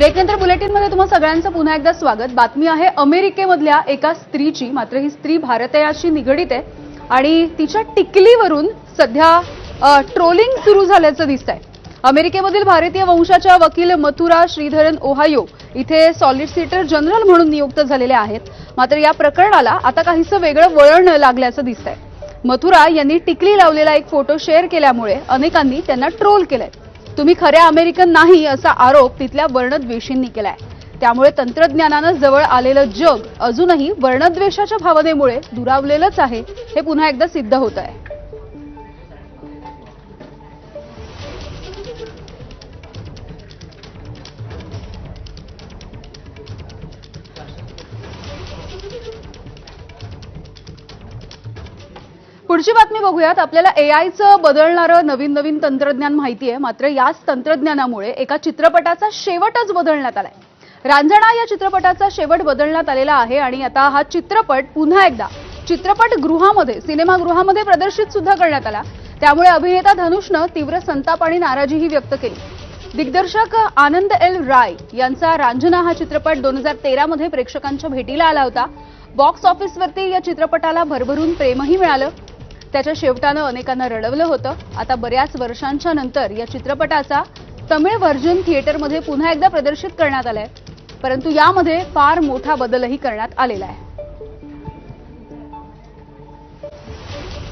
ब्रेकनंतर बुलेटिनमध्ये तुम्हा सगळ्यांचं पुन्हा एकदा स्वागत। बातमी आहे अमेरिकेमधल्या एका स्त्रीची, मात्र ही स्त्री भारतीयाशी निगडीत आहे आणि तिच्या टिकलीवरून सध्या ट्रोलिंग सुरू झाल्याचं दिसतंय। अमेरिकेमधील भारतीय वंशाच्या वकील मथुरा श्रीधरन ओहायो इथे सॉलिसिटर जनरल म्हणून नियुक्त झालेले आहेत। मात्र या प्रकरणाला आता काहीसं वेगळं वळण लागल्याचं दिसतंय। मथुरा यांनी टिकली लावलेला एक फोटो शेअर केल्यामुळे अनेकांनी त्यांना ट्रोल केलंय। तुम्ही खऱ्या अमेरिकन नाही असा आरोप तिथल्या वर्णद्वेषींनी केलाय। त्यामुळे तंत्रज्ञानानं जवळ आलेलं जग अजूनही वर्णद्वेषाच्या भावनेमुळे दुरावलेलंच आहे, हे पुन्हा एकदा सिद्ध होत आहे। पुढची बातमी बघूयात। आपल्याला एआयचं बदलणारं नवीन तंत्रज्ञान माहिती आहे, मात्र याच तंत्रज्ञानामुळे एका चित्रपटाचा शेवटच बदलण्यात आलाय। रांझणा या चित्रपटाचा शेवट बदलण्यात आलेला आहे आणि आता हा चित्रपट पुन्हा एकदा चित्रपटगृहामध्ये, सिनेमागृहामध्ये प्रदर्शित सुद्धा करण्यात आला। त्यामुळे अभिनेता धनुषनं तीव्र संताप आणि नाराजीही व्यक्त केली। दिग्दर्शक आनंद एल राय यांचा रांझणा हा चित्रपट 2013 मध्ये प्रेक्षकांच्या भेटीला आला होता। बॉक्स ऑफिसवरती या चित्रपटाला भरभरून प्रेमही मिळालं। त्याच्या शेवटानं अनेकांना रडवलं होतं। आता बऱ्याच वर्षांच्या नंतर या चित्रपटाचा तमिळ व्हर्जन थिएटरमध्ये पुन्हा एकदा प्रदर्शित करण्यात आलाय, परंतु यामध्ये फार मोठा बदलही करण्यात आलेला आहे।